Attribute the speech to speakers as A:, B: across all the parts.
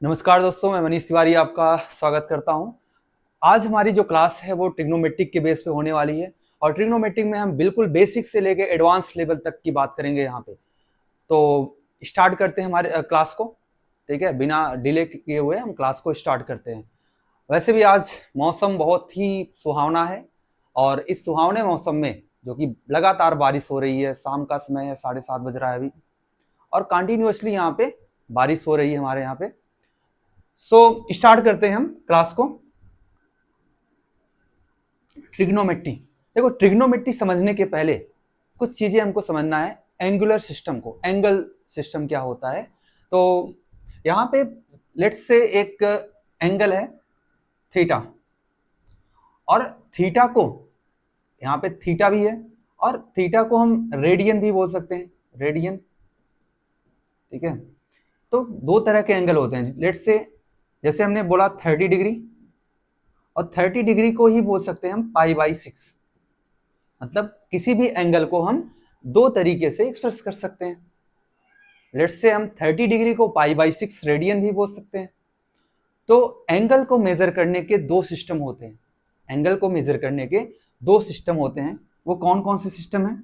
A: नमस्कार दोस्तों, मैं मनीष तिवारी आपका स्वागत करता हूं। आज हमारी जो क्लास है वो ट्रिग्नोमेट्रिक के बेस पे होने वाली है और ट्रिग्नोमेट्रिक में हम बिल्कुल बेसिक से लेके एडवांस लेवल तक की बात करेंगे यहाँ पे। तो स्टार्ट करते हैं हमारे क्लास को। ठीक है, बिना डिले किए हुए हम क्लास को स्टार्ट करते हैं। वैसे भी आज मौसम बहुत ही सुहावना है और इस सुहावने मौसम में जो कि लगातार बारिश हो रही है, शाम का समय है, 7:30 बज रहा है अभी और कंटिन्यूअसली यहाँ पे बारिश हो रही है हमारे यहाँ पे। स्टार्ट करते हैं हम क्लास को। ट्रिग्नोमेट्री, देखो ट्रिग्नोमेट्री समझने के पहले कुछ चीजें हमको समझना है। एंगुलर सिस्टम को, एंगल सिस्टम क्या होता है। तो यहाँ पे लेट्स से एक एंगल है थीटा और थीटा को, यहाँ पे थीटा भी है और थीटा को हम रेडियन भी बोल सकते हैं, रेडियन। ठीक है, तो दो तरह के एंगल होते हैं। लेट्स से जैसे हमने बोला 30 डिग्री और 30 डिग्री को ही बोल सकते हैं हम π/6। मतलब किसी भी एंगल को हम दो तरीके से एक्सप्रेस कर सकते हैं। लेट्स से हम 30 डिग्री को π/6 रेडियन भी बोल सकते हैं। तो एंगल को मेजर करने के दो सिस्टम होते हैं। एंगल को मेजर करने के दो सिस्टम होते हैं। वो कौन कौन से सिस्टम है?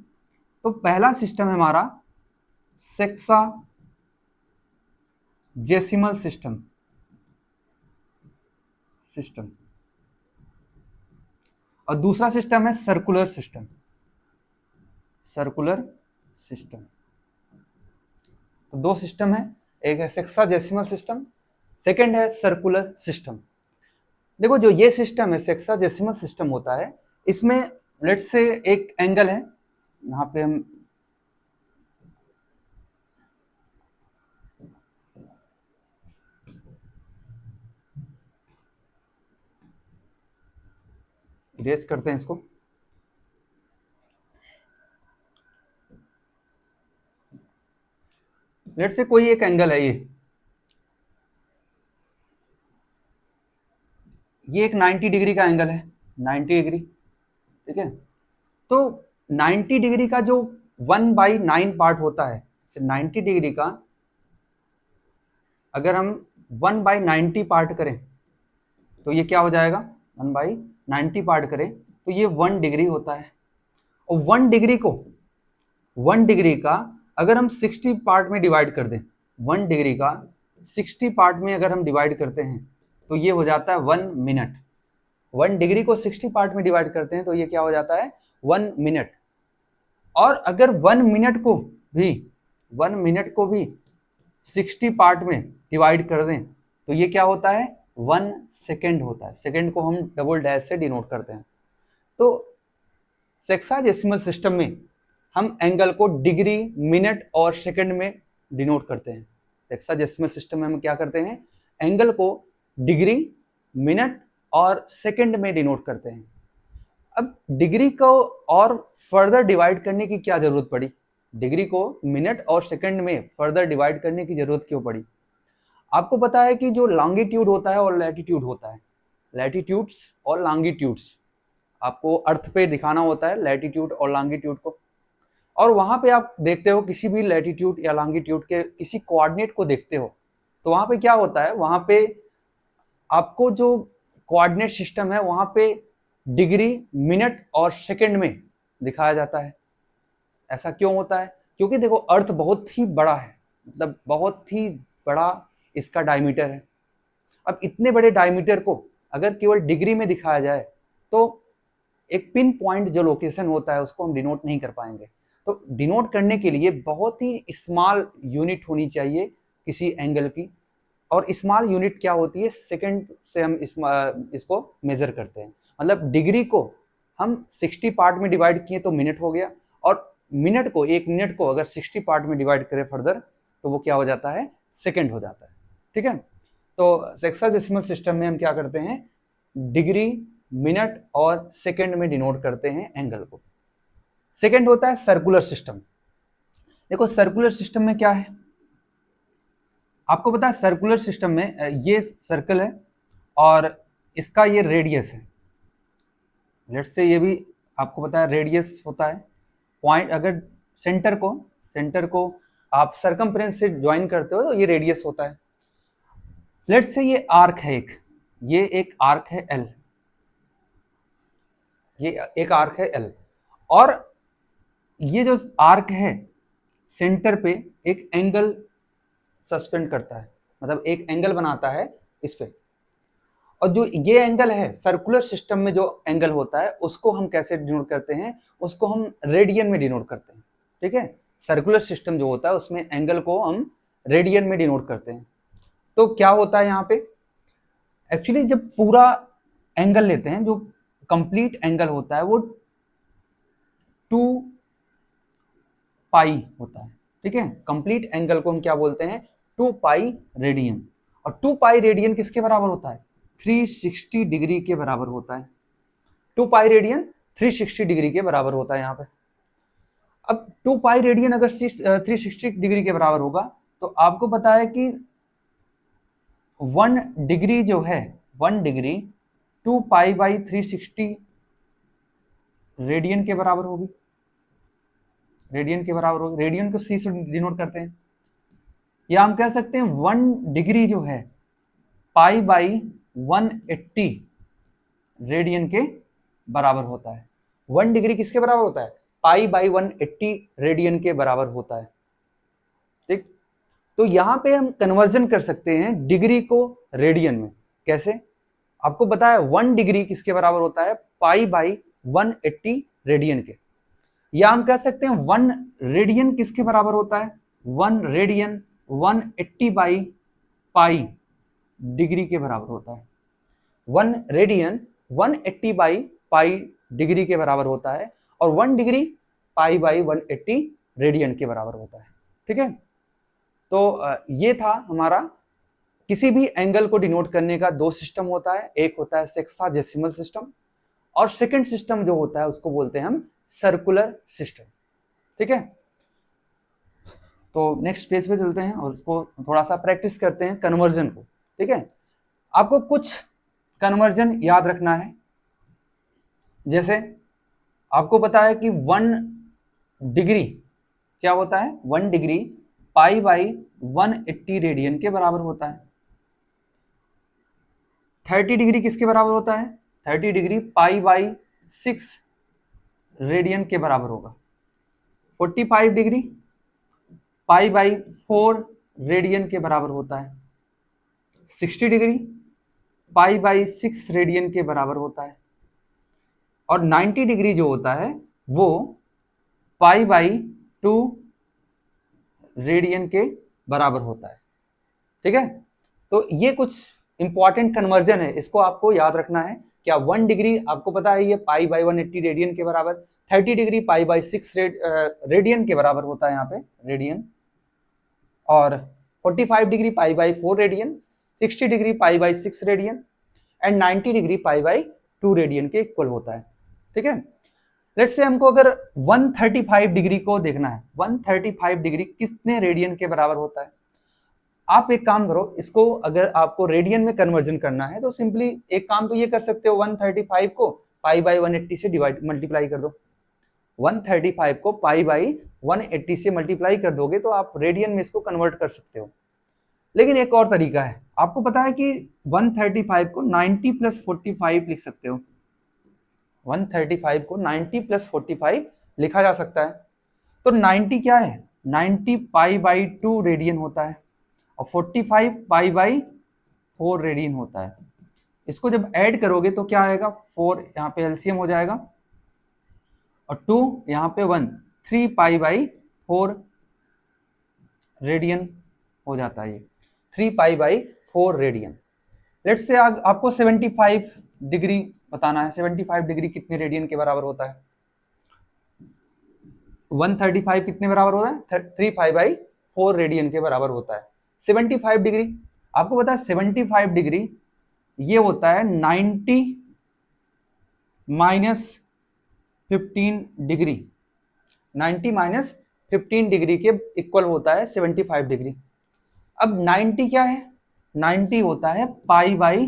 A: तो पहला सिस्टम है हमारा सेक्साजेसिमल सिस्टम और दूसरा सिस्टम है सर्कुलर सिस्टम। तो दो सिस्टम है, एक है सेक्साजेसिमल सिस्टम, सेकंड है सर्कुलर सिस्टम। देखो जो ये सिस्टम है सेक्साजेसिमल सिस्टम होता है, इसमें लेट्स से एक एंगल है, यहाँ पे हम इरेज करते हैं इसको। लेट्स से कोई एक एंगल है, ये एक 90 डिग्री का एंगल है, 90 डिग्री। ठीक है, तो 90 डिग्री का जो 1/9 पार्ट होता है, 90 डिग्री का अगर हम 1/90 पार्ट करें तो ये क्या हो जाएगा, 1/90 पार्ट करें तो ये 1 डिग्री होता है। और 1 डिग्री का अगर हम 60 पार्ट में डिवाइड कर दें, 1 डिग्री का 60 पार्ट में अगर हम डिवाइड करते हैं तो ये हो जाता है 1 मिनट। 1 डिग्री को 60 पार्ट में डिवाइड करते हैं तो ये क्या हो जाता है, 1 मिनट। और अगर 1 मिनट को भी 60 पार्ट में डिवाइड कर दें तो ये क्या होता है, 1 सेकेंड होता है। सेकेंड को हम डबल डैश से डिनोट करते हैं। तो सेक्साजेसिमल सिस्टम में हम एंगल को डिग्री, मिनट और सेकंड में डिनोट करते हैं। सेक्साजेसिमल सिस्टम में हम क्या करते हैं, एंगल को डिग्री, मिनट और सेकंड में डिनोट करते हैं। अब डिग्री को और फर्दर डिवाइड करने की क्या जरूरत पड़ी, डिग्री को मिनट और सेकंड में फर्दर डिवाइड करने की जरूरत क्यों पड़ी? आपको पता है कि जो लॉन्गिट्यूड होता है और लैटिट्यूड होता है, लैटिट्यूड्स और लॉन्गिट्यूड्स आपको अर्थ पे दिखाना होता है, लैटिट्यूड और लॉन्गिट्यूड को। और वहां पे आप देखते हो किसी भी लैटिट्यूड या लॉन्गिट्यूड के किसी कोऑर्डिनेट को देखते हो तो वहां पे क्या होता है, वहां पे आपको जो कोऑर्डिनेट सिस्टम है वहां पे डिग्री, मिनट और सेकंड में दिखाया जाता है। ऐसा क्यों होता है? क्योंकि देखो अर्थ बहुत ही बड़ा है, मतलब बहुत ही बड़ा इसका डायमीटर है। अब इतने बड़े डायमीटर को अगर केवल डिग्री में दिखाया जाए तो एक पिन पॉइंट जो लोकेशन होता है उसको हम डिनोट नहीं कर पाएंगे। तो डिनोट करने के लिए बहुत ही स्मॉल यूनिट होनी चाहिए किसी एंगल की। और स्मॉल यूनिट क्या होती है, सेकंड से हम इसको मेजर करते हैं। मतलब डिग्री को हम 60 पार्ट में डिवाइड किए तो मिनट हो गया, और मिनट को, एक मिनट को अगर 60 पार्ट में डिवाइड करें फर्दर तो वो क्या हो जाता है, सेकंड हो जाता है। ठीक है, तो सेक्साजेसिमल सिस्टम में हम क्या करते हैं, डिग्री, मिनट और सेकंड में डिनोट करते हैं एंगल को। सेकंड होता है सर्कुलर सिस्टम। देखो सर्कुलर सिस्टम में क्या है, आपको पता है सर्कुलर सिस्टम में ये सर्कल है और इसका ये रेडियस है। लेट्स से ये भी आपको पता है रेडियस होता है। पॉइंट अगर सेंटर को आप सर्कमफ्रेंस से ज्वाइन करते हो तो ये रेडियस होता है। लेट्स से ये आर्क है ये एक आर्क है एल, ये एक आर्क है एल, और ये जो आर्क है सेंटर पे एक एंगल सस्पेंड करता है, मतलब एक एंगल बनाता है इस पे। और जो ये एंगल है सर्कुलर सिस्टम में जो एंगल होता है उसको हम कैसे डिनोट करते हैं, उसको हम रेडियन में डिनोट करते हैं। ठीक है, सर्कुलर सिस्टम जो होता है उसमें एंगल को हम रेडियन में डिनोट करते हैं। तो क्या होता है यहाँ पे, एक्चुअली जब पूरा एंगल लेते हैं, जो कंप्लीट एंगल होता है वो 2 पाई होता है। ठीक है, कंप्लीट एंगल को हम क्या बोलते हैं, 2 पाई रेडियन। और 2 पाई रेडियन किसके बराबर होता है, 360 डिग्री के बराबर होता है। 2 पाई रेडियन 360 डिग्री के बराबर होता है यहाँ पे। अब 2 पाई रेडियन अगर 360 डिग्री के बराबर होगा तो आपको पता है कि 1 डिग्री जो है, 1 डिग्री 2 पाई बाई 360 रेडियन के बराबर होगी, रेडियन के बराबर होगी। रेडियन को सी से डिनोट करते हैं, या हम कह सकते हैं 1 डिग्री जो है पाई बाई 180 रेडियन के बराबर होता है। 1 डिग्री किसके बराबर होता है, पाई बाई 180 रेडियन के बराबर होता है। ठीक, तो यहां पे हम कन्वर्जन कर सकते हैं डिग्री को रेडियन में। कैसे, आपको पता है 1 डिग्री किसके बराबर होता है, पाई बाई 180 रेडियन के। या हम कह सकते हैं 1 रेडियन किसके बराबर होता है, 1 रेडियन 180 बाई पाई डिग्री के बराबर होता है। 1 रेडियन 180 बाई पाई डिग्री के बराबर होता है, और 1 डिग्री पाई बाई 180 रेडियन के बराबर होता है। ठीक है, तो ये था हमारा, किसी भी एंगल को डिनोट करने का 2 सिस्टम होता है, एक होता है सेक्साडेसिमल सिस्टम, और सेकंड सिस्टम जो होता है उसको बोलते हैं हम सर्कुलर सिस्टम। ठीक है, तो नेक्स्ट पेज पे चलते हैं और उसको थोड़ा सा प्रैक्टिस करते हैं कन्वर्जन को। ठीक है, आपको कुछ कन्वर्जन याद रखना है। जैसे आपको पता है कि 1 डिग्री क्या होता है, 1 डिग्री पाई बाई 180 रेडियन के बराबर होता है। 30 डिग्री किसके बराबर होता है, 30 डिग्री पाई बाई 6 रेडियन के बराबर होगा। 45 डिग्री पाई बाई 4 रेडियन के बराबर होता है। 60 डिग्री पाई बाई 6 रेडियन के बराबर होता है। और 90 डिग्री जो होता है वो पाई बाई 2 रेडियन के बराबर होता है। ठीक है, तो ये कुछ इंपॉर्टेंट कन्वर्जन है, इसको आपको याद रखना है। क्या 1 डिग्री आपको पता है ये पाई बाई 180 रेडियन के बराबर, 30 डिग्री पाई बाई 6 रेडियन के बराबर होता है यहाँ पे रेडियन, और 45 degree pi by 4 radian, 60 degree pi by 6 radian, and 90 degree pi by 2 radian के इक्वल होता है। ठीक है, लेट्स से हमको अगर 135 डिग्री को देखना है, 135 डिग्री कितने रेडियन के बराबर होता है। आप एक काम करो, इसको अगर आपको रेडियन में कन्वर्जन करना है तो सिंपली एक काम तो ये कर सकते हो, 135 को पाई बाई 180 से मल्टीप्लाई कर दो। 135 को पाई बाई 180 से मल्टीप्लाई कर दोगे तो आप रेडियन में इसको कन्वर्ट कर सकते हो। लेकिन एक और तरीका है, आपको पता है कि 135 को 90 प्लस 45 लिख सकते हो। 135 को 90 प्लस 45 लिखा जा सकता है। तो 90 क्या है, 90 पाई बाई 2 रेडियन होता है, और 45 पाई बाई 4 रेडियन होता है। इसको जब ऐड करोगे तो क्या आएगा, 4 यहाँ पे एलसीएम हो जाएगा, और 2 यहाँ पे 1, 3 पाई बाई 4 रेडियन हो जाता है, ये 3 pi by 4 radian. Let's say आपको 75 डिग्री बताना है, 75 डिग्री कितने रेडियन के बराबर होता है। 135 कितने बराबर होता है, 3 पाई बाई 4 रेडियन के बराबर होता है। 75 डिग्री आपको पता है, 75 डिग्री ये होता है 90 माइनस 15 डिग्री, 90 माइनस 15 डिग्री के इक्वल होता है 75 डिग्री। अब 90 क्या है, 90 होता है पाई बाई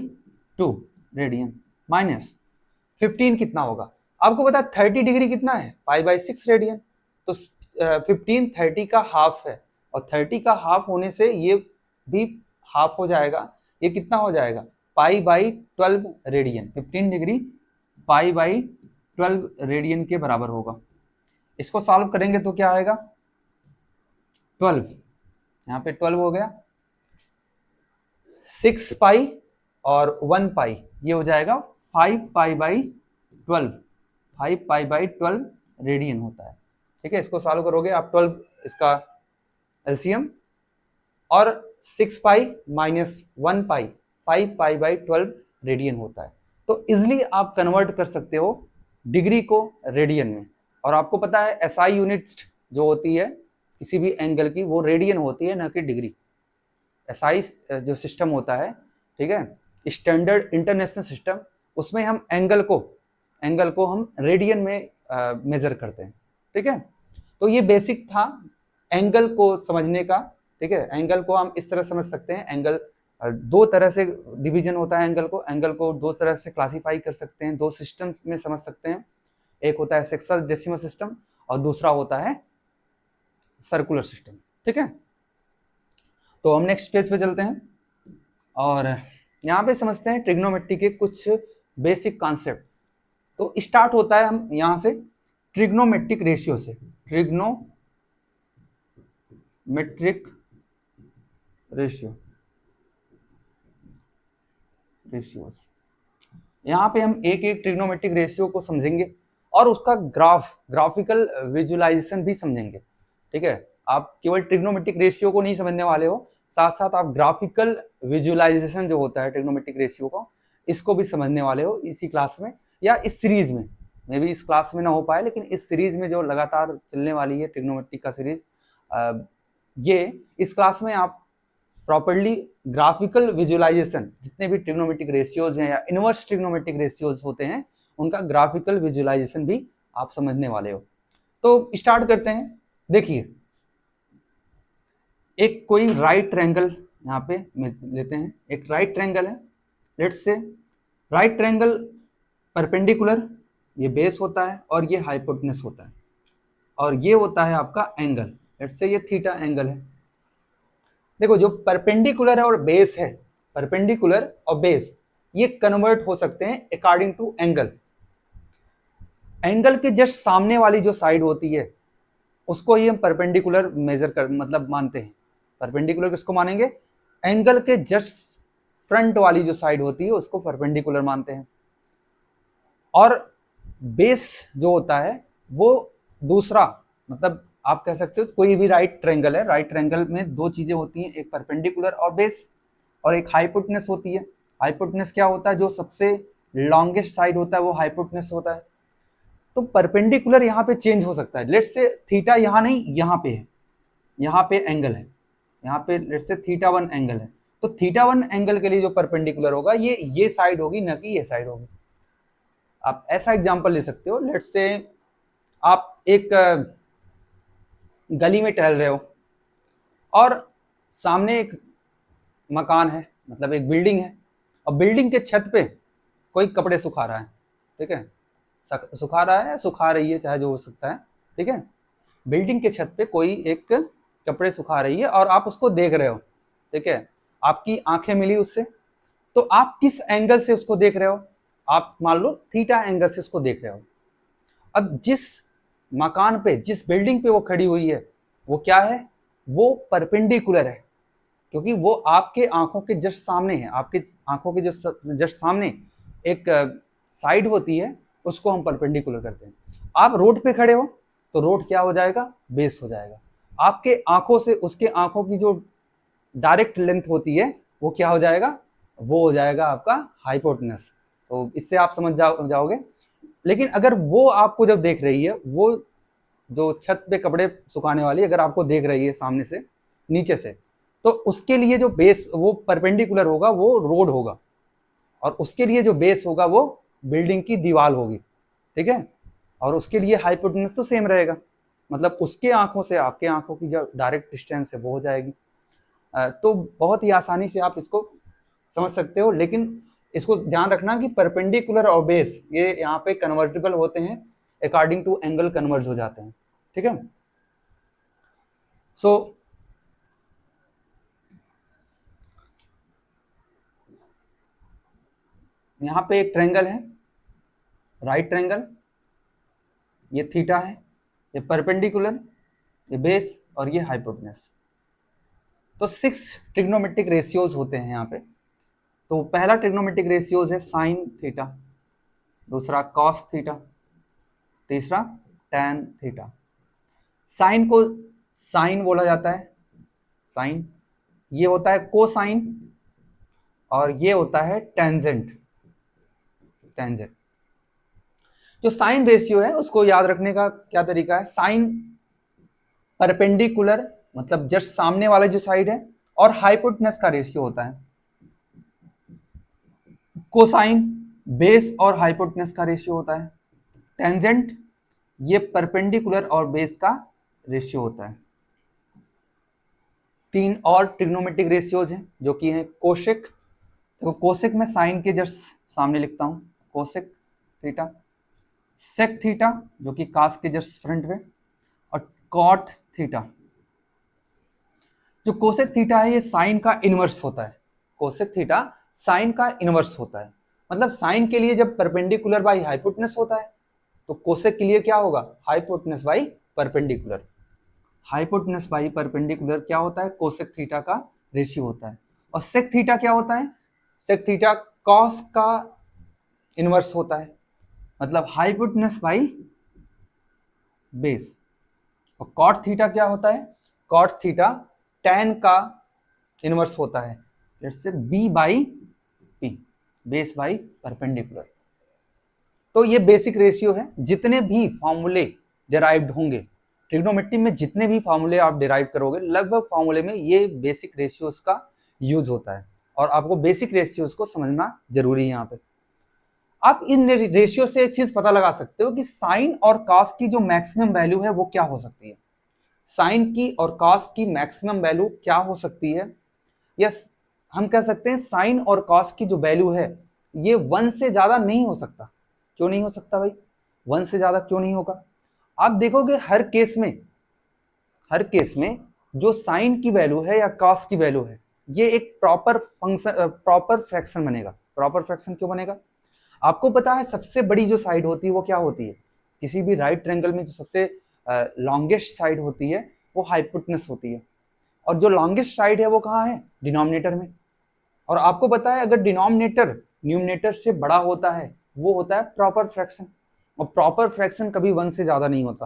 A: 2 रेडियन, माइनस 15 कितना होगा, आपको पता है 30 डिग्री कितना है, पाई बाई 6 रेडियन। तो 15 30 का हाफ है, और 30 का हाफ होने से ये भी हाफ हो जाएगा, ये कितना हो जाएगा, pi by 12 radian, 15 degree pi by 12 radian के बराबर होगा। इसको सॉल्व करेंगे तो क्या आएगा, 12, यहाँ पे 12 हो गया, 6 पाई और 1 पाई, ये हो जाएगा 5 pi by 12, 5 pi by 12 radian होता है। ठीक है, इसको सॉल्व करोगे आप 12 इसका एलसीएम, और 6 pi minus 1 pi 5 pi by 12 radian होता है। तो इजिली आप कन्वर्ट कर सकते हो डिग्री को रेडियन में। और आपको पता है एसआई यूनिट्स जो होती है किसी भी एंगल की वो रेडियन होती है, न कि डिग्री। एसआई जो सिस्टम होता है, ठीक है, स्टैंडर्ड इंटरनेशनल सिस्टम, उसमें हम एंगल को हम रेडियन में मेजर करते हैं। ठीक है, तो ये बेसिक था एंगल को समझने का। ठीक है, एंगल को हम इस तरह समझ सकते हैं, एंगल दो तरह से डिवीजन होता है एंगल को दो तरह से क्लासिफाई कर सकते हैं, दो सिस्टम में समझ सकते हैं। एक होता है सेक्सोडेसिमल सिस्टम और दूसरा होता है सर्कुलर सिस्टम। ठीक है, तो हम नेक्स्ट पेज पे चलते हैं और यहाँ पे समझते हैं ट्रिग्नोमेट्री के कुछ बेसिक कॉन्सेप्ट। तो स्टार्ट होता है हम यहाँ से ट्रिग्नोमेट्रिक रेशियो से, ट्रिग्नोमेट्रिक रेशियोज। यहाँ पे हम एक एक ट्रिग्नोमेट्रिक रेशियो को समझेंगे और उसका ग्राफिकल विजुअलाइजेशन भी समझेंगे। ठीक है, आप केवल ट्रिग्नोमेट्रिक रेशियो को नहीं समझने वाले हो, साथ साथ आप ग्राफिकल विजुअलाइजेशन जो होता है ट्रिग्नोमेट्रिक रेशियो को, इसको भी समझने वाले हो इसी क्लास में या इस सीरीज में। मे भी इस क्लास में ना हो पाए, लेकिन इस सीरीज में जो लगातार चलने वाली है ट्रिग्नोमेट्रिक का सीरीज, ये इस क्लास में आप प्रॉपर्ली ग्राफिकल विजुअलाइजेशन, जितने भी ट्रिग्नोमेट्रिक रेशियोज हैं या इनवर्स ट्रिग्नोमेट्रिक रेशियोज होते हैं, उनका ग्राफिकल विजुअलाइजेशन भी आप समझने वाले हो। तो स्टार्ट करते हैं। देखिए, एक कोई राइट ट्रायंगल यहाँ पे लेते हैं, एक राइट ट्रायंगल है, let's say right triangle perpendicular, ये बेस होता है और ये हाइपोटेनस होता है, और ये होता है आपका एंगल, लेट्स से ये थीटा एंगल है। देखो, जो परपेंडिकुलर है और बेस है, परपेंडिकुलर और बेस, ये कन्वर्ट हो सकते हैं अकॉर्डिंग टू एंगल। एंगल के जस्ट सामने वाली जो साइड होती है उसको ही हम परपेंडिकुलर मेजर कर मतलब मानते हैं। परपेंडिकुलर किसको मानेंगे, एंगल के जस्ट फ्रंट वाली जो साइड होती है उसको परपेंडिकुलर मानते हैं। और बेस जो होता है वो दूसरा, मतलब आप कह सकते हो कोई भी राइट ट्रायंगल है, राइट ट्रायंगल में दो चीजें होती हैं, एक परपेंडिकुलर और बेस, और एक हाइपोटेनस होती है। हाइपोटेनस क्या होता है, जो सबसे लॉन्गेस्ट साइड होता है वो हाइपोटेनस होता है। तो परपेंडिकुलर यहाँ पे चेंज हो सकता है, लेट्स से थीटा यहाँ नहीं यहाँ पे है, यहाँ पे एंगल है, यहाँ पे लेट्स से थीटा 1 एंगल है, तो थीटा 1 एंगल के लिए जो परपेंडिकुलर होगा ये साइड होगी, न कि ये साइड होगी। आप ऐसा एग्जांपल ले सकते हो, लेट्स से आप एक गली में टहल रहे हो और सामने एक मकान है, मतलब एक बिल्डिंग है, और बिल्डिंग के छत पे कोई कपड़े सुखा रहा है। ठीक है, सुखा रहा है, सुखा रही है, चाहे जो हो सकता है। ठीक है, बिल्डिंग के छत पे कोई एक कपड़े सुखा रही है और आप उसको देख रहे हो। ठीक है, आपकी आंखें मिली उससे, तो आप किस एंगल से उसको देख रहे हो, आप मान लो थीटा एंगल से उसको देख रहे हो। अब जिस मकान पे, जिस बिल्डिंग पे वो खड़ी हुई है, वो क्या है, वो परपेंडिकुलर है, क्योंकि वो आपके आंखों के जस्ट सामने है। आपके आंखों के जस्ट सामने एक साइड होती है, उसको हम परपेंडिकुलर करते हैं। आप रोड पे खड़े हो तो रोड क्या हो जाएगा, बेस हो जाएगा। आपके आंखों से उसके आंखों की जो डायरेक्ट लेंथ होती है वो क्या हो जाएगा, वो हो जाएगा आपका हाइपोटेनस। तो इससे आप समझ जाओगे। लेकिन अगर वो आपको जब देख रही है, वो जो छत पे कपड़े सुखाने वाली अगर आपको देख रही है सामने से, नीचे से, तो उसके लिए जो बेस वो परपेंडिकुलर होगा, वो रोड होगा, और उसके लिए जो बेस होगा वो बिल्डिंग की दीवार होगी। ठीक है, और उसके लिए हाइपोटेनस तो सेम रहेगा, मतलब उसके आंखों से आपके आंखों की जो डायरेक्ट डिस्टेंस है वो हो जाएगी। तो बहुत ही आसानी से आप इसको समझ सकते हो, लेकिन इसको ध्यान रखना कि परपेंडिकुलर और बेस ये यहाँ पे कन्वर्टिबल होते हैं, अकॉर्डिंग टू एंगल कन्वर्ज हो जाते हैं। ठीक है, सो यहाँ पे एक ट्रायंगल है, राइट ट्रायंगल, ये थीटा है, ये परपेंडिकुलर, ये बेस और ये हाइपोटेनस। तो 6 ट्रिग्नोमेट्रिक रेशियोज होते हैं यहाँ पे। तो पहला ट्रिग्नोमेट्रिक रेशियोज है साइन थीटा, दूसरा कॉस थीटा, तीसरा टैन थीटा। साइन को साइन बोला जाता है, साइन, ये होता है कोसाइन और ये होता है टेंजेंट, टेंजेंट। जो साइन रेशियो है उसको याद रखने का क्या तरीका है, साइन परपेंडिकुलर मतलब जस्ट सामने वाला जो साइड है और हाइपोटेनस का रेशियो होता है, कोसाइन बेस और हाइपोटेनस का रेशियो होता है, टेंजेंट ये परपेंडिकुलर और बेस का रेशियो होता है। 3 और ट्रिग्नोमेट्रिक रेशियोज हैं जो कि हैं कोसेक, तो कोसेक में साइन के जस्ट सामने लिखता हूं, कोसेक थीटा, सेक थीटा जो कि कास के जस्ट फ्रंट में, और कॉट थीटा। जो कोसेक थीटा है ये साइन का इनवर्स होता है, कोसेक थीटा साइन का इनवर्स होता है। मतलब साइन के लिए जब परपेंडिकुलर बाई हाइपोटेनस होता है तो कोसेक के लिए क्या होगा, hypotenuse by perpendicular. Hypotenuse by perpendicular क्या होता है, कोसेक थीटा का रेशियो होता है। और सेक थीटा क्या होता है, सेक थीटा कॉस का इनवर्स होता है, मतलब हाइपोटेनस बाई बेस। और कॉट थीटा क्या होता है, कॉट थीटा टैन का इनवर्स होता है, जैसे B by P, base by perpendicular. तो ये बेसिक रेशियो है। जितने भी फॉर्मूले डिराइव्ड होंगे ट्रिग्नोमेट्री में, जितने भी फॉर्मूले आप डिराइव करोगे लगभग फॉर्मूले में ये बेसिक रेशियोज का यूज होता है, और आपको बेसिक रेशियोज को समझना जरूरी है। यहाँ पे आप इन रेशियो से एक चीज पता लगा सकते हो कि साइन और कॉस की जो मैक्सिमम वैल्यू है वो क्या हो सकती है, साइन की और कॉस की मैक्सिमम वैल्यू क्या हो सकती है। यस, हम कह सकते हैं साइन और कॉस की जो वैल्यू है ये 1 से ज्यादा नहीं हो सकता। क्यों नहीं हो सकता भाई, 1 से ज्यादा क्यों नहीं होगा, आप देखोगे हर केस में जो साइन की वैल्यू है या कॉस की वैल्यू है ये एक प्रॉपर फंक्शन, प्रॉपर फ्रैक्शन बनेगा। प्रॉपर फ्रैक्शन क्यों बनेगा, आपको पता है सबसे बड़ी जो साइड होती है वो क्या होती है, किसी भी राइट ट्रायंगल में जो सबसे लॉन्गेस्ट साइड होती है वो हाइपोटेनस होती है, और जो लॉन्गेस्ट साइड है वो कहाँ है, डिनोमिनेटर में। और आपको पता है अगर डिनोमिनेटर न्यूमरेटर से बड़ा होता है वो होता है प्रॉपर फ्रैक्शन, और प्रॉपर फ्रैक्शन कभी 1 से ज्यादा नहीं होता,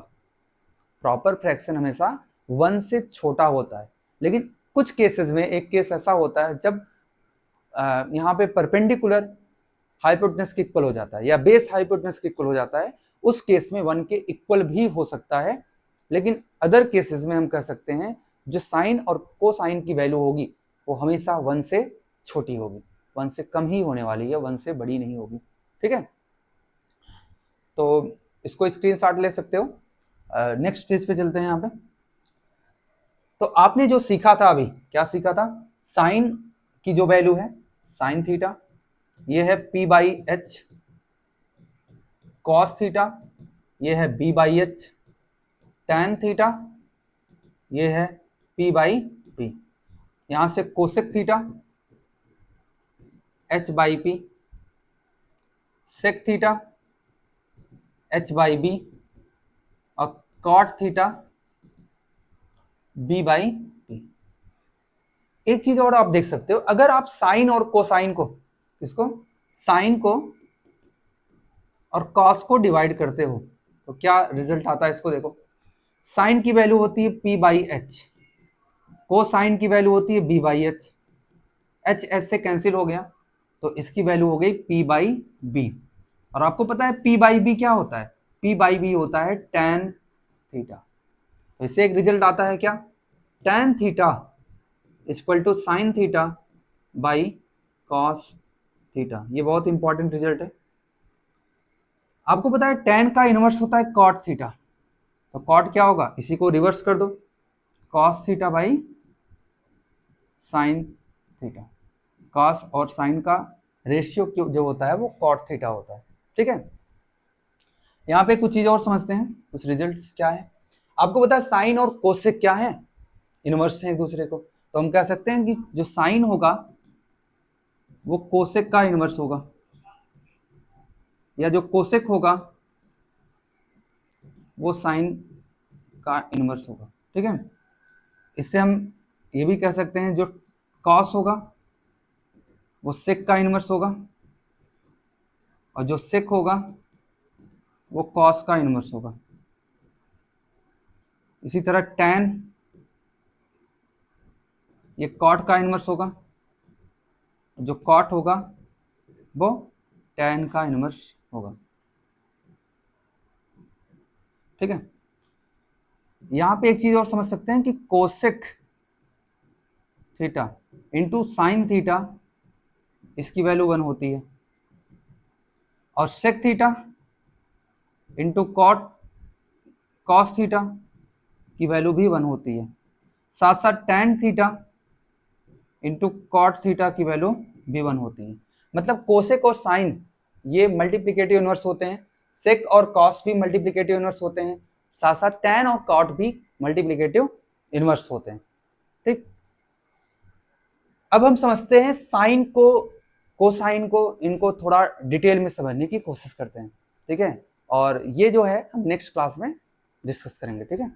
A: प्रॉपर फ्रैक्शन हमेशा 1 से छोटा होता है। लेकिन कुछ केसेस में एक केस ऐसा होता है जब यहाँ पे परपेंडिकुलर हाइपोटेनस के इक्वल हो जाता है या बेस हाइपोटेनस के इक्वल हो जाता है, उस केस में 1 के इक्वल भी हो सकता है। लेकिन अदर केसेस में हम कह सकते हैं जो साइन और कोसाइन की वैल्यू होगी वो हमेशा 1 से छोटी होगी, 1 से कम ही होने वाली है, 1 से बड़ी नहीं होगी। ठीक है, तो इसको स्क्रीनशॉट ले सकते हो। नेक्स्ट पेज पे चलते हैं। यहाँ पे तो आपने जो सीखा था अभी, क्या सीखा था, साइन की जो वैल्यू है साइन थीटा ये है P by H, cos theta ये है B by H, tan theta ये है P बाई पी, यहां से cosec theta H by P, sec theta H by B, और cot theta B by P. एक चीज और आप देख सकते हो, अगर आप साइन और कोसाइन को, इसको साइन को और कॉस को डिवाइड करते हो तो क्या रिजल्ट आता है, इसको देखो। साइन की वैल्यू होती है P बाई एच, कोसाइन की वैल्यू होती है B by H, H H से कैंसिल हो गया तो इसकी वैल्यू हो गई P बाई बी। और आपको पता है P बाई बी क्या होता है, P बाई बी होता है tan थीटा। तो इससे एक रिजल्ट आता है क्या, tan theta equal to sine theta by cos theta. ये बहुत इंपॉर्टेंट रिजल्ट है। आपको पता है tan का इनवर्स होता है cot थीटा, तो cot क्या होगा, इसी को रिवर्स कर दो, cos theta by sine theta. cos और साइन का रेशियो जो होता है वो cot थीटा होता है। ठीक है, यहाँ पे कुछ चीज और समझते हैं, कुछ रिजल्ट्स क्या है। आपको पता है साइन और कोसेक क्या है, इनवर्स है एक दूसरे को, तो हम कह सकते हैं कि जो साइन होगा वो कोसेक का इनवर्स होगा, या जो कोसेक होगा वो साइन का इनवर्स होगा। ठीक है, इससे हम ये भी कह सकते हैं जो कॉस होगा वो सेक का इनवर्स होगा, और जो सेक होगा वो कॉस का इनवर्स होगा। इसी तरह टैन, ये कॉट का इनवर्स होगा, जो कॉट होगा वो टैन का इनवर्स होगा। ठीक है, यहां पे एक चीज और समझ सकते हैं कि cosec theta into sine theta इसकी वैल्यू 1 होती है, और sec theta into cot cos theta की वैल्यू भी 1 होती है। साथ साथ tan theta into cot theta की वैल्यू भी 1 होती है। मतलब कोसेक और साइन ये मल्टीप्लिकेटिव इनवर्स होते हैं, सेक और कॉस भी मल्टीप्लिकेटिव इनवर्स होते हैं, साथ साथ टैन और कॉट भी मल्टीप्लिकेटिव इनवर्स होते हैं। ठीक, अब हम समझते हैं साइन को, कोसाइन को, इनको थोड़ा डिटेल में समझने की कोशिश करते हैं। ठीक है, और ये जो है हम नेक्स्ट क्लास में डिस्कस करेंगे। ठीक है।